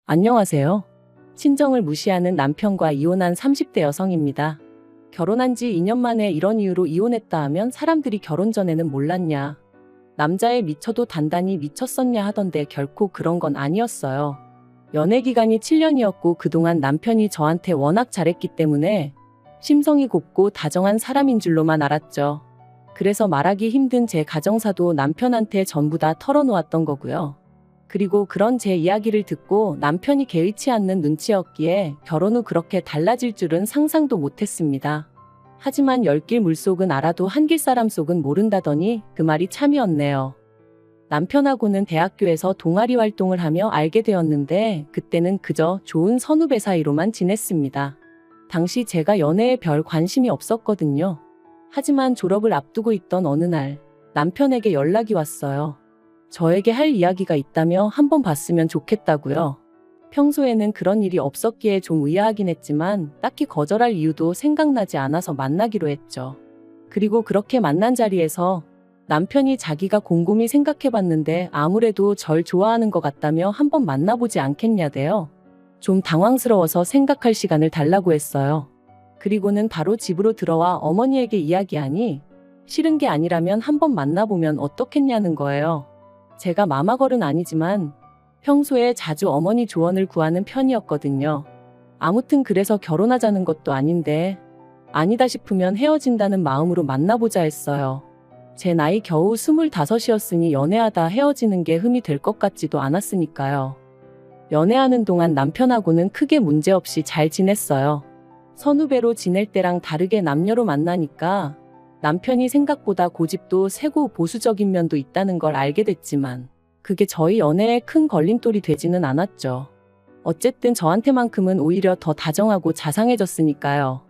안녕하세요. 친정을 무시하는 남편과 이혼한 30대 여성입니다. 결혼한 지 2년 만에 이런 이유로 이혼했다 하면 사람들이 결혼 전에는 몰랐냐, 남자에 미쳐도 단단히 미쳤었냐 하던데 결코 그런 건 아니었어요. 연애 기간이 7년이었고 그동안 남편이 저한테 워낙 잘했기 때문에 심성이 곱고 다정한 사람인 줄로만 알았죠. 그래서 말하기 힘든 제 가정사도 남편한테 전부 다 털어놓았던 거고요. 그리고 그런 제 이야기를 듣고 남편이 개의치 않는 눈치였기에 결혼 후 그렇게 달라질 줄은 상상도 못했습니다. 하지만 열길 물속은 알아도 한길 사람 속은 모른다더니 그 말이 참이었네요. 남편하고는 대학교에서 동아리 활동을 하며 알게 되었는데 그때는 그저 좋은 선후배 사이로만 지냈습니다. 당시 제가 연애에 별 관심이 없었거든요. 하지만 졸업을 앞두고 있던 어느 날 남편에게 연락이 왔어요. 저에게 할 이야기가 있다며 한번 봤으면 좋겠다고요. 평소에는 그런 일이 없었기에 좀 의아하긴 했지만 딱히 거절할 이유도 생각나지 않아서 만나기로 했죠. 그리고 그렇게 만난 자리에서 남편이 자기가 곰곰이 생각해봤는데 아무래도 절 좋아하는 것 같다며 한번 만나보지 않겠냐대요. 좀 당황스러워서 생각할 시간을 달라고 했어요. 그리고는 바로 집으로 들어와 어머니에게 이야기하니 싫은 게 아니라면 한번 만나보면 어떻겠냐는 거예요. 제가 마마걸은 아니지만 평소에 자주 어머니 조언을 구하는 편이었거든요. 아무튼 그래서 결혼하자는 것도 아닌데 아니다 싶으면 헤어진다는 마음으로 만나보자 했어요. 제 나이 겨우 25이었으니 연애하다 헤어지는 게 흠이 될 것 같지도 않았으니까요. 연애하는 동안 남편하고는 크게 문제없이 잘 지냈어요. 선후배로 지낼 때랑 다르게 남녀로 만나니까 남편이 생각보다 고집도 세고 보수적인 면도 있다는 걸 알게 됐지만 그게 저희 연애에 큰 걸림돌이 되지는 않았죠. 어쨌든 저한테만큼은 오히려 더 다정하고 자상해졌으니까요.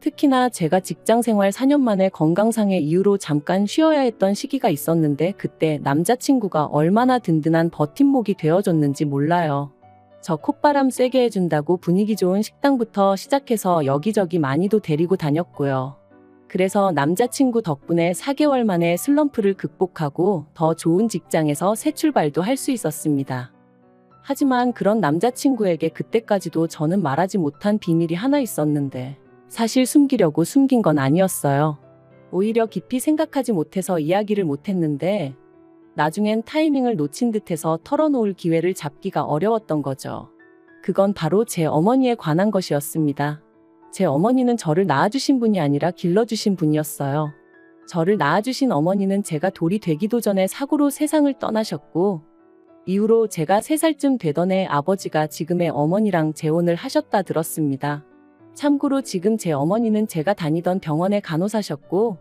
특히나 제가 직장생활 4년 만에 건강상의 이유로 잠깐 쉬어야 했던 시기가 있었는데 그때 남자친구가 얼마나 든든한 버팀목이 되어줬는지 몰라요. 저 콧바람 쐬게 해준다고 분위기 좋은 식당부터 시작해서 여기저기 많이도 데리고 다녔고요. 그래서 남자친구 덕분에 4개월 만에 슬럼프를 극복하고 더 좋은 직장에서 새 출발도 할 수 있었습니다. 하지만 그런 남자친구에게 그때까지도 저는 말하지 못한 비밀이 하나 있었는데 사실 숨기려고 숨긴 건 아니었어요. 오히려 깊이 생각하지 못해서 이야기를 못했는데 나중엔 타이밍을 놓친 듯해서 털어놓을 기회를 잡기가 어려웠던 거죠. 그건 바로 제 어머니에 관한 것이었습니다. 제 어머니는 저를 낳아주신 분이 아니라 길러주신 분이었어요. 저를 낳아주신 어머니는 제가 돌이 되기도 전에 사고로 세상을 떠나셨고 이후로 제가 3살쯤 되던 해 아버지가 지금의 어머니랑 재혼을 하셨다 들었습니다. 참고로 지금 제 어머니는 제가 다니던 병원의 간호사셨고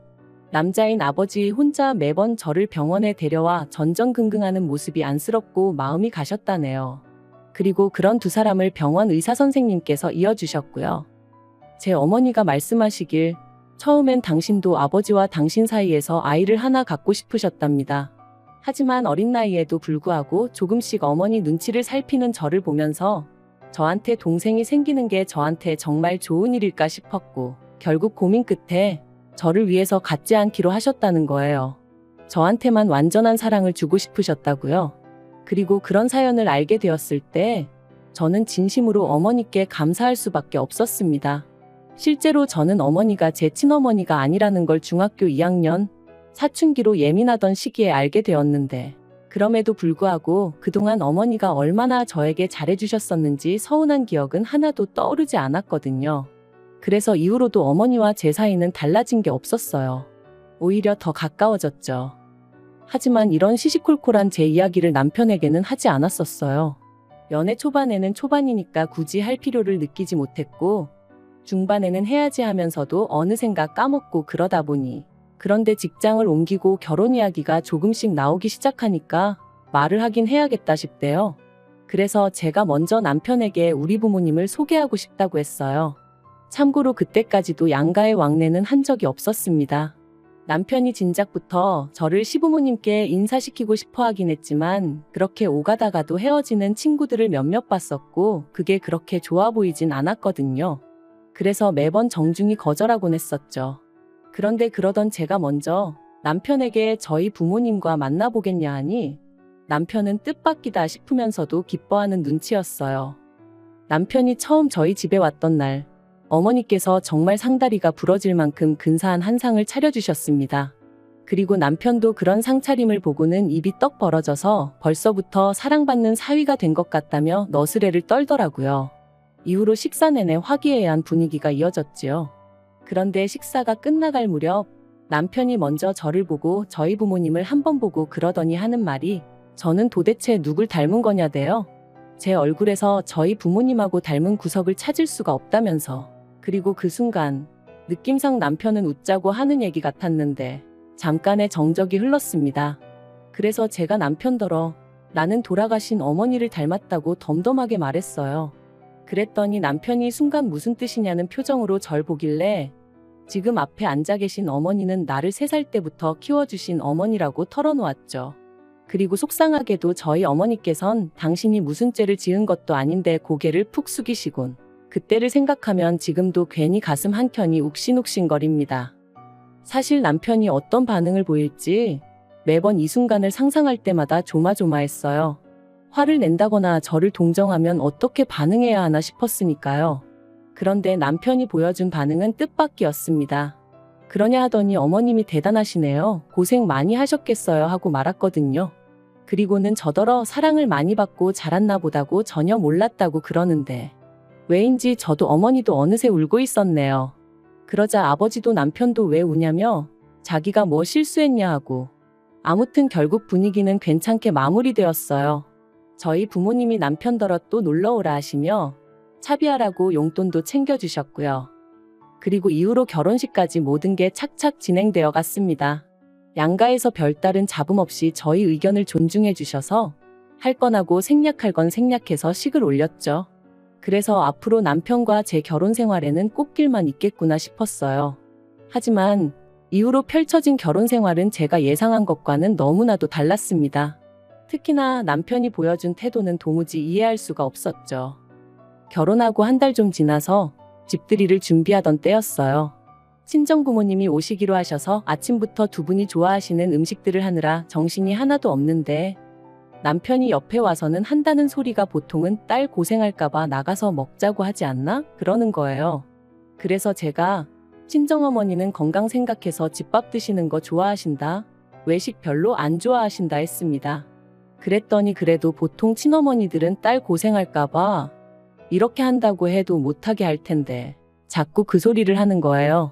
남자인 아버지 혼자 매번 저를 병원에 데려와 전전긍긍하는 모습이 안쓰럽고 마음이 가셨다네요. 그리고 그런 두 사람을 병원 의사 선생님께서 이어주셨고요. 제 어머니가 말씀하시길 처음엔 당신도 아버지와 당신 사이에서 아이를 하나 갖고 싶으셨답니다. 하지만 어린 나이에도 불구하고 조금씩 어머니 눈치를 살피는 저를 보면서 저한테 동생이 생기는 게 저한테 정말 좋은 일일까 싶었고 결국 고민 끝에 저를 위해서 갖지 않기로 하셨다는 거예요. 저한테만 완전한 사랑을 주고 싶으셨다고요. 그리고 그런 사연을 알게 되었을 때 저는 진심으로 어머니께 감사할 수밖에 없었습니다. 실제로 저는 어머니가 제 친어머니가 아니라는 걸 중학교 2학년 사춘기로 예민하던 시기에 알게 되었는데 그럼에도 불구하고 그동안 어머니가 얼마나 저에게 잘해주셨었는지 서운한 기억은 하나도 떠오르지 않았거든요. 그래서 이후로도 어머니와 제 사이는 달라진 게 없었어요. 오히려 더 가까워졌죠. 하지만 이런 시시콜콜한 제 이야기를 남편에게는 하지 않았었어요. 연애 초반에는 초반이니까 굳이 할 필요를 느끼지 못했고 중반에는 해야지 하면서도 어느샌가 까먹고 그러다 보니 그런데 직장을 옮기고 결혼 이야기가 조금씩 나오기 시작하니까 말을 하긴 해야겠다 싶대요. 그래서 제가 먼저 남편에게 우리 부모님을 소개하고 싶다고 했어요. 참고로 그때까지도 양가의 왕래는 한 적이 없었습니다. 남편이 진작부터 저를 시부모님께 인사시키고 싶어 하긴 했지만 그렇게 오가다가도 헤어지는 친구들을 몇몇 봤었고 그게 그렇게 좋아 보이진 않았거든요. 그래서 매번 정중히 거절하곤 했었죠. 그런데 그러던 제가 먼저 남편에게 저희 부모님과 만나보겠냐 하니 남편은 뜻밖이다 싶으면서도 기뻐하는 눈치였어요. 남편이 처음 저희 집에 왔던 날, 어머니께서 정말 상다리가 부러질 만큼 근사한 한상을 차려주셨습니다. 그리고 남편도 그런 상차림을 보고는 입이 떡 벌어져서 벌써부터 사랑받는 사위가 된 것 같다며 너스레를 떨더라고요. 이후로 식사 내내 화기애애한 분위기가 이어졌지요. 그런데 식사가 끝나갈 무렵 남편이 먼저 저를 보고 저희 부모님을 한번 보고 그러더니 하는 말이 저는 도대체 누굴 닮은 거냐대요. 제 얼굴에서 저희 부모님하고 닮은 구석을 찾을 수가 없다면서. 그리고 그 순간 느낌상 남편은 웃자고 하는 얘기 같았는데 잠깐의 정적이 흘렀습니다. 그래서 제가 남편더러 나는 돌아가신 어머니를 닮았다고 덤덤하게 말했어요. 그랬더니 남편이 순간 무슨 뜻이냐는 표정으로 절 보길래 지금 앞에 앉아 계신 어머니는 나를 3살 때부터 키워주신 어머니라고 털어놓았죠. 그리고 속상하게도 저희 어머니께선 당신이 무슨 죄를 지은 것도 아닌데 고개를 푹 숙이시곤 그때를 생각하면 지금도 괜히 가슴 한켠이 욱신욱신거립니다. 사실 남편이 어떤 반응을 보일지 매번 이 순간을 상상할 때마다 조마조마했어요. 화를 낸다거나 저를 동정하면 어떻게 반응해야 하나 싶었으니까요. 그런데 남편이 보여준 반응은 뜻밖이었습니다. 그러냐 하더니 어머님이 대단하시네요. 고생 많이 하셨겠어요 하고 말았거든요. 그리고는 저더러 사랑을 많이 받고 자랐나 보다고 전혀 몰랐다고 그러는데 왜인지 저도 어머니도 어느새 울고 있었네요. 그러자 아버지도 남편도 왜 우냐며 자기가 뭐 실수했냐 하고 아무튼 결국 분위기는 괜찮게 마무리되었어요. 저희 부모님이 남편더러 또 놀러오라 하시며 차비하라고 용돈도 챙겨주셨고요. 그리고 이후로 결혼식까지 모든 게 착착 진행되어 갔습니다. 양가에서 별다른 잡음 없이 저희 의견을 존중해 주셔서 할 건 하고 생략할 건 생략해서 식을 올렸죠. 그래서 앞으로 남편과 제 결혼 생활에는 꽃길만 있겠구나 싶었어요. 하지만 이후로 펼쳐진 결혼 생활은 제가 예상한 것과는 너무나도 달랐습니다. 특히나 남편이 보여준 태도는 도무지 이해할 수가 없었죠. 결혼하고 한 달 좀 지나서 집들이를 준비하던 때였어요. 친정부모님이 오시기로 하셔서 아침부터 두 분이 좋아하시는 음식들을 하느라 정신이 하나도 없는데 남편이 옆에 와서는 한다는 소리가 보통은 딸 고생할까봐 나가서 먹자고 하지 않나? 그러는 거예요. 그래서 제가 친정어머니는 건강 생각해서 집밥 드시는 거 좋아하신다. 외식 별로 안 좋아하신다 했습니다. 그랬더니 그래도 보통 친어머니들은 딸 고생할까봐 이렇게 한다고 해도 못하게 할 텐데 자꾸 그 소리를 하는 거예요.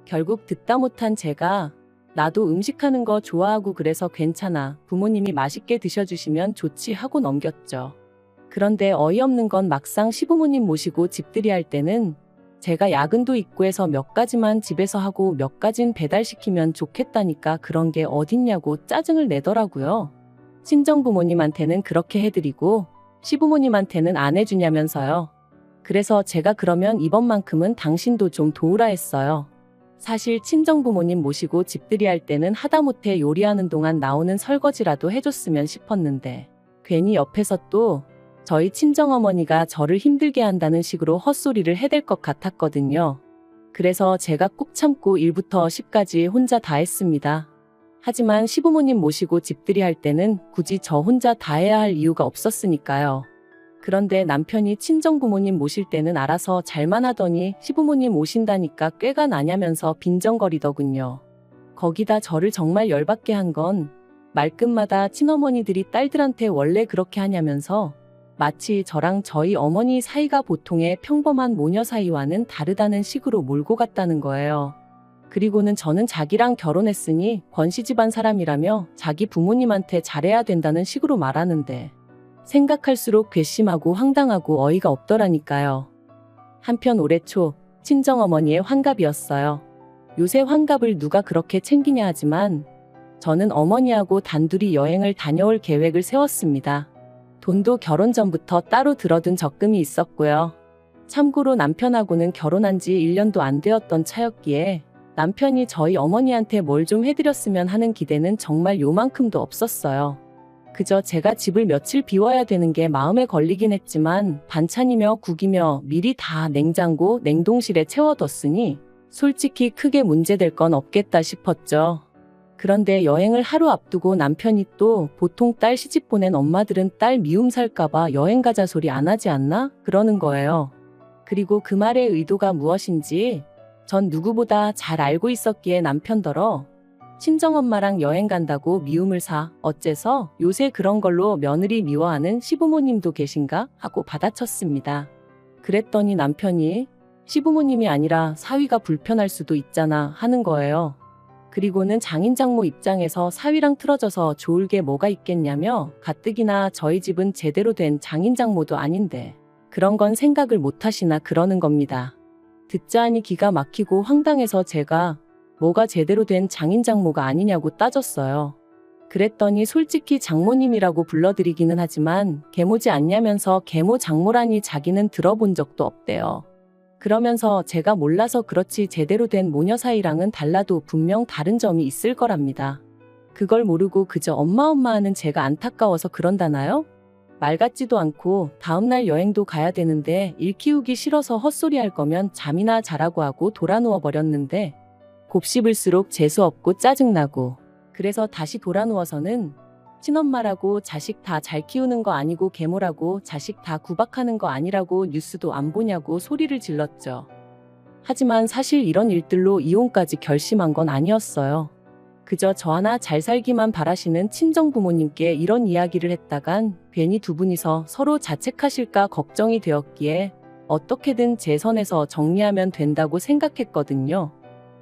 결국 듣다 못한 제가 나도 음식하는 거 좋아하고 그래서 괜찮아. 부모님이 맛있게 드셔주시면 좋지 하고 넘겼죠. 그런데 어이없는 건 막상 시부모님 모시고 집들이 할 때는 제가 야근도 있고 해서 몇 가지만 집에서 하고 몇 가진 배달시키면 좋겠다니까 그런 게 어딨냐고 짜증을 내더라고요. 친정부모님한테는 그렇게 해드리고 시부모님한테는 안 해주냐면서요. 그래서 제가 그러면 이번만큼은 당신도 좀 도우라 했어요. 사실 친정부모님 모시고 집들이 할 때는 하다못해 요리하는 동안 나오는 설거지라도 해줬으면 싶었는데 괜히 옆에서 또 저희 친정어머니가 저를 힘들게 한다는 식으로 헛소리를 해댈 것 같았거든요. 그래서 제가 꾹 참고 1부터 10까지 혼자 다 했습니다. 하지만 시부모님 모시고 집들이 할 때는 굳이 저 혼자 다 해야 할 이유가 없었으니까요. 그런데 남편이 친정부모님 모실 때는 알아서 잘만 하더니 시부모님 오신다니까 꾀가 나냐면서 빈정거리더군요. 거기다 저를 정말 열받게 한 건 말끝마다 친어머니들이 딸들한테 원래 그렇게 하냐면서 마치 저랑 저희 어머니 사이가 보통의 평범한 모녀 사이와는 다르다는 식으로 몰고 갔다는 거예요. 그리고는 저는 자기랑 결혼했으니 권씨 집안 사람이라며 자기 부모님한테 잘해야 된다는 식으로 말하는데 생각할수록 괘씸하고 황당하고 어이가 없더라니까요. 한편 올해 초 친정어머니의 환갑이었어요. 요새 환갑을 누가 그렇게 챙기냐 하지만 저는 어머니하고 단둘이 여행을 다녀올 계획을 세웠습니다. 돈도 결혼 전부터 따로 들어둔 적금이 있었고요. 참고로 남편하고는 결혼한 지 1년도 안 되었던 차였기에 남편이 저희 어머니한테 뭘 좀 해드렸으면 하는 기대는 정말 요만큼도 없었어요. 그저 제가 집을 며칠 비워야 되는 게 마음에 걸리긴 했지만 반찬이며 국이며 미리 다 냉장고, 냉동실에 채워뒀으니 솔직히 크게 문제될 건 없겠다 싶었죠. 그런데 여행을 하루 앞두고 남편이 또 보통 딸 시집 보낸 엄마들은 딸 미움 살까봐 여행 가자 소리 안 하지 않나? 그러는 거예요. 그리고 그 말의 의도가 무엇인지 전 누구보다 잘 알고 있었기에 남편더러 친정엄마랑 여행 간다고 미움을 사 어째서 요새 그런 걸로 며느리 미워하는 시부모님도 계신가? 하고 받아쳤습니다. 그랬더니 남편이 시부모님이 아니라 사위가 불편할 수도 있잖아 하는 거예요. 그리고는 장인장모 입장에서 사위랑 틀어져서 좋을 게 뭐가 있겠냐며 가뜩이나 저희 집은 제대로 된 장인장모도 아닌데 그런 건 생각을 못 하시나 그러는 겁니다. 듣자 하니 기가 막히고 황당해서 제가 뭐가 제대로 된 장인장모가 아니냐고 따졌어요. 그랬더니 솔직히 장모님이라고 불러드리기는 하지만 계모지 않냐면서 계모 장모라니 자기는 들어본 적도 없대요. 그러면서 제가 몰라서 그렇지 제대로 된 모녀 사이랑은 달라도 분명 다른 점이 있을 거랍니다. 그걸 모르고 그저 엄마 하는 제가 안타까워서 그런다나요? 말 같지도 않고 다음날 여행도 가야 되는데 일 키우기 싫어서 헛소리 할 거면 잠이나 자라고 하고 돌아 누워 버렸는데 곱씹을수록 재수없고 짜증나고 그래서 다시 돌아 누워서는 친엄마라고 자식 다 잘 키우는 거 아니고 계모라고 자식 다 구박하는 거 아니라고 뉴스도 안 보냐고 소리를 질렀죠. 하지만 사실 이런 일들로 이혼까지 결심한 건 아니었어요. 그저 저 하나 잘 살기만 바라시는 친정부모님께 이런 이야기를 했다간 괜히 두 분이서 서로 자책하실까 걱정이 되었기에 어떻게든 제 선에서 정리하면 된다고 생각했거든요.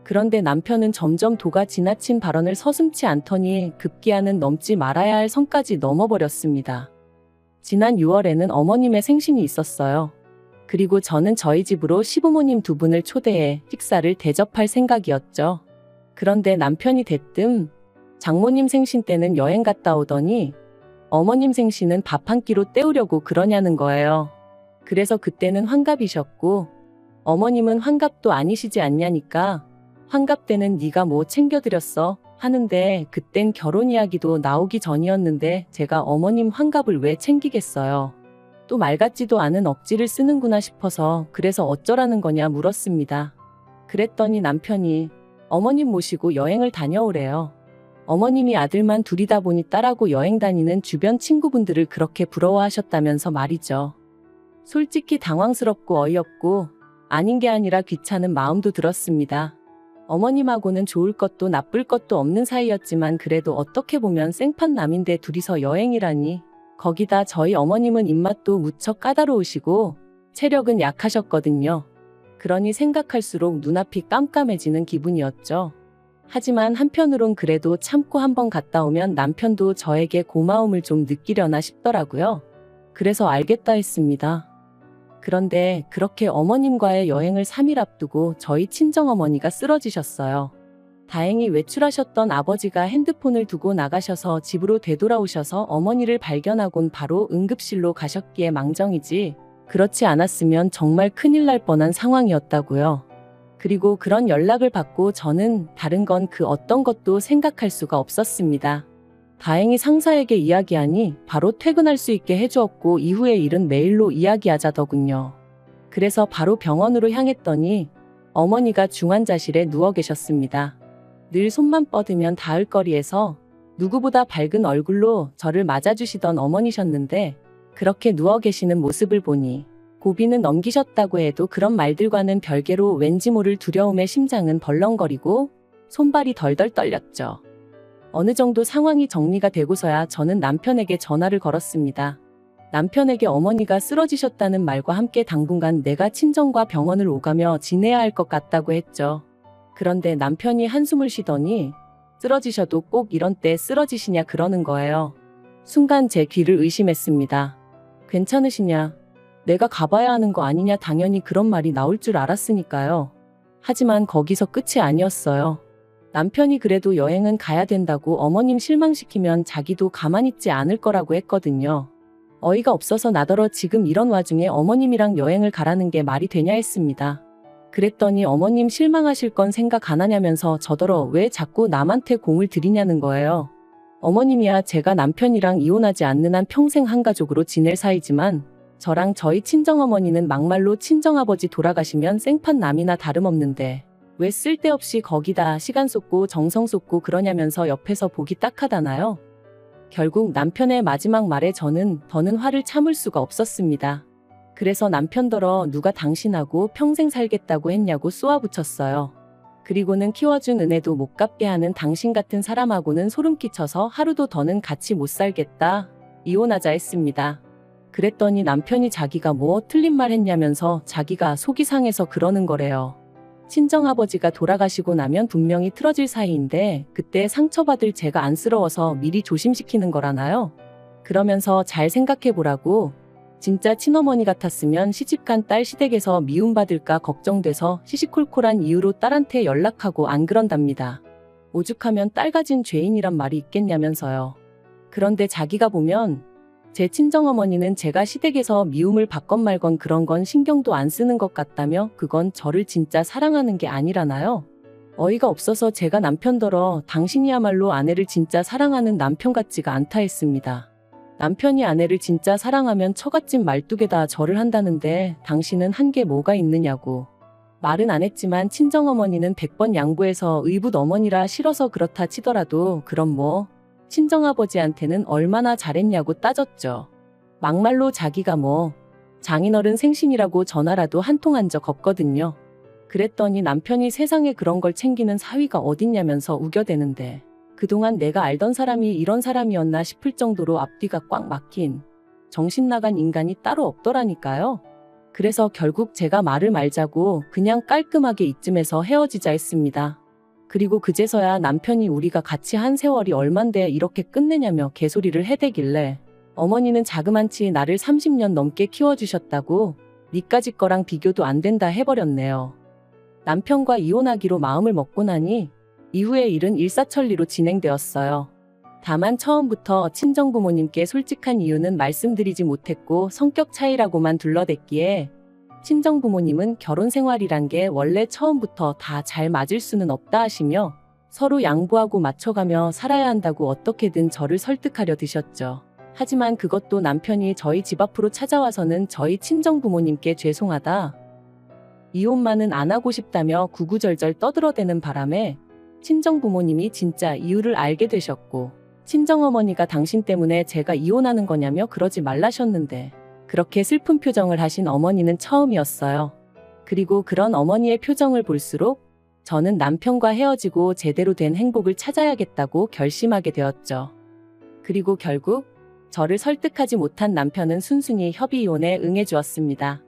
그런데 남편은 점점 도가 지나친 발언을 서슴지 않더니 급기야는 넘지 말아야 할 선까지 넘어버렸습니다. 지난 6월에는 어머님의 생신이 있었어요. 그리고 저는 저희 집으로 시부모님 두 분을 초대해 식사를 대접할 생각이었죠. 그런데 남편이 대뜸 장모님 생신 때는 여행 갔다 오더니 어머님 생신은 밥 한 끼로 때우려고 그러냐는 거예요. 그래서 그때는 환갑이셨고 어머님은 환갑도 아니시지 않냐니까 환갑 때는 네가 뭐 챙겨드렸어? 하는데 그땐 결혼 이야기도 나오기 전이었는데 제가 어머님 환갑을 왜 챙기겠어요. 또 말 같지도 않은 억지를 쓰는구나 싶어서 그래서 어쩌라는 거냐 물었습니다. 그랬더니 남편이 어머님 모시고 여행을 다녀오래요. 어머님이 아들만 둘이다 보니 딸하고 여행 다니는 주변 친구분들을 그렇게 부러워하셨다면서 말이죠. 솔직히 당황스럽고 어이없고 아닌 게 아니라 귀찮은 마음도 들었습니다. 어머님하고는 좋을 것도 나쁠 것도 없는 사이였지만 그래도 어떻게 보면 생판남인데 둘이서 여행이라니. 거기다 저희 어머님은 입맛도 무척 까다로우시고 체력은 약하셨거든요. 그러니 생각할수록 눈앞이 깜깜해지는 기분이었죠. 하지만 한편으론 그래도 참고 한번 갔다 오면 남편도 저에게 고마움을 좀 느끼려나 싶더라고요. 그래서 알겠다 했습니다. 그런데 그렇게 어머님과의 여행을 3일 앞두고 저희 친정어머니가 쓰러지셨어요. 다행히 외출하셨던 아버지가 핸드폰을 두고 나가셔서 집으로 되돌아오셔서 어머니를 발견하곤 바로 응급실로 가셨기에 망정이지 그렇지 않았으면 정말 큰일 날 뻔한 상황이었다고요. 그리고 그런 연락을 받고 저는 다른 건 그 어떤 것도 생각할 수가 없었습니다. 다행히 상사에게 이야기하니 바로 퇴근할 수 있게 해주었고 이후의 일은 메일로 이야기하자더군요. 그래서 바로 병원으로 향했더니 어머니가 중환자실에 누워 계셨습니다. 늘 손만 뻗으면 닿을 거리에서 누구보다 밝은 얼굴로 저를 맞아주시던 어머니셨는데 그렇게 누워 계시는 모습을 보니 고비는 넘기셨다고 해도 그런 말들과는 별개로 왠지 모를 두려움에 심장은 벌렁거리고 손발이 덜덜 떨렸죠. 어느 정도 상황이 정리가 되고서야 저는 남편에게 전화를 걸었습니다. 남편에게 어머니가 쓰러지셨다는 말과 함께 당분간 내가 친정과 병원을 오가며 지내야 할 것 같다고 했죠. 그런데 남편이 한숨을 쉬더니 쓰러지셔도 꼭 이런 때 쓰러지시냐 그러는 거예요. 순간 제 귀를 의심했습니다. 괜찮으시냐? 내가 가봐야 하는 거 아니냐 당연히 그런 말이 나올 줄 알았으니까요. 하지만 거기서 끝이 아니었어요. 남편이 그래도 여행은 가야 된다고 어머님 실망시키면 자기도 가만히 있지 않을 거라고 했거든요. 어이가 없어서 나더러 지금 이런 와중에 어머님이랑 여행을 가라는 게 말이 되냐 했습니다. 그랬더니 어머님 실망하실 건 생각 안 하냐면서 저더러 왜 자꾸 남한테 공을 들이냐는 거예요. 어머님이야 제가 남편이랑 이혼하지 않는 한 평생 한 가족으로 지낼 사이지만 저랑 저희 친정어머니는 막말로 친정아버지 돌아가시면 생판남이나 다름없는데 왜 쓸데없이 거기다 시간 쏟고 정성 쏟고 그러냐면서 옆에서 보기 딱하다나요? 결국 남편의 마지막 말에 저는 더는 화를 참을 수가 없었습니다. 그래서 남편더러 누가 당신하고 평생 살겠다고 했냐고 쏘아붙였어요. 그리고는 키워준 은혜도 못 갚게 하는 당신 같은 사람하고는 소름 끼쳐서 하루도 더는 같이 못 살겠다. 이혼하자 했습니다. 그랬더니 남편이 자기가 뭐 틀린 말 했냐면서 자기가 속이 상해서 그러는 거래요. 친정아버지가 돌아가시고 나면 분명히 틀어질 사이인데 그때 상처받을 제가 안쓰러워서 미리 조심시키는 거라나요? 그러면서 잘 생각해보라고. 진짜 친어머니 같았으면 시집간 딸 시댁에서 미움받을까 걱정돼서 시시콜콜한 이유로 딸한테 연락하고 안 그런답니다. 오죽하면 딸 가진 죄인이란 말이 있겠냐면서요. 그런데 자기가 보면 제 친정어머니는 제가 시댁에서 미움을 받건 말건 그런 건 신경도 안 쓰는 것 같다며 그건 저를 진짜 사랑하는 게 아니라나요? 어이가 없어서 제가 남편더러 당신이야말로 아내를 진짜 사랑하는 남편 같지가 않다 했습니다. 남편이 아내를 진짜 사랑하면 처갓집 말뚝에다 절을 한다는데 당신은 한 게 뭐가 있느냐고. 말은 안 했지만 친정어머니는 100번 양보해서 의붓 어머니라 싫어서 그렇다 치더라도 그럼 뭐 친정아버지한테는 얼마나 잘했냐고 따졌죠. 막말로 자기가 뭐 장인어른 생신이라고 전화라도 한 통 한 적 없거든요. 그랬더니 남편이 세상에 그런 걸 챙기는 사위가 어딨냐면서 우겨대는데 그동안 내가 알던 사람이 이런 사람이었나 싶을 정도로 앞뒤가 꽉 막힌 정신 나간 인간이 따로 없더라니까요. 그래서 결국 제가 말을 말자고 그냥 깔끔하게 이쯤에서 헤어지자 했습니다. 그리고 그제서야 남편이 우리가 같이 한 세월이 얼만데 이렇게 끝내냐며 개소리를 해대길래 어머니는 자그만치 나를 30년 넘게 키워주셨다고 니까지 거랑 비교도 안 된다 해버렸네요. 남편과 이혼하기로 마음을 먹고 나니 이후의 일은 일사천리로 진행되었어요. 다만 처음부터 친정부모님께 솔직한 이유는 말씀드리지 못했고 성격 차이라고만 둘러댔기에 친정부모님은 결혼 생활이란 게 원래 처음부터 다 잘 맞을 수는 없다 하시며 서로 양보하고 맞춰가며 살아야 한다고 어떻게든 저를 설득하려 드셨죠. 하지만 그것도 남편이 저희 집 앞으로 찾아와서는 저희 친정부모님께 죄송하다. 이혼만은 안 하고 싶다며 구구절절 떠들어대는 바람에 친정부모님이 진짜 이유를 알게 되셨고 친정어머니가 당신 때문에 제가 이혼하는 거냐며 그러지 말라셨는데 그렇게 슬픈 표정을 하신 어머니는 처음이었어요. 그리고 그런 어머니의 표정을 볼수록 저는 남편과 헤어지고 제대로 된 행복을 찾아야겠다고 결심하게 되었죠. 그리고 결국 저를 설득하지 못한 남편은 순순히 협의 이혼에 응해주었습니다.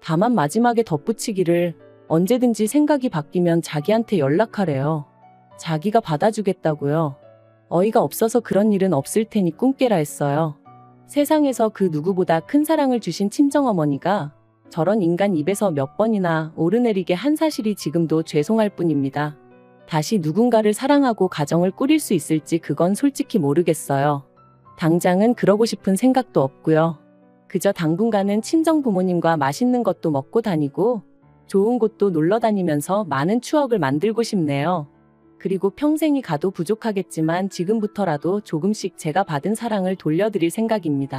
다만 마지막에 덧붙이기를 언제든지 생각이 바뀌면 자기한테 연락하래요. 자기가 받아주겠다고요. 어이가 없어서 그런 일은 없을 테니 꿈 깨라 했어요. 세상에서 그 누구보다 큰 사랑을 주신 친정어머니가 저런 인간 입에서 몇 번이나 오르내리게 한 사실이 지금도 죄송할 뿐입니다. 다시 누군가를 사랑하고 가정을 꾸릴 수 있을지 그건 솔직히 모르겠어요. 당장은 그러고 싶은 생각도 없고요. 그저 당분간은 친정부모님과 맛있는 것도 먹고 다니고 좋은 곳도 놀러 다니면서 많은 추억을 만들고 싶네요. 그리고 평생이 가도 부족하겠지만 지금부터라도 조금씩 제가 받은 사랑을 돌려드릴 생각입니다.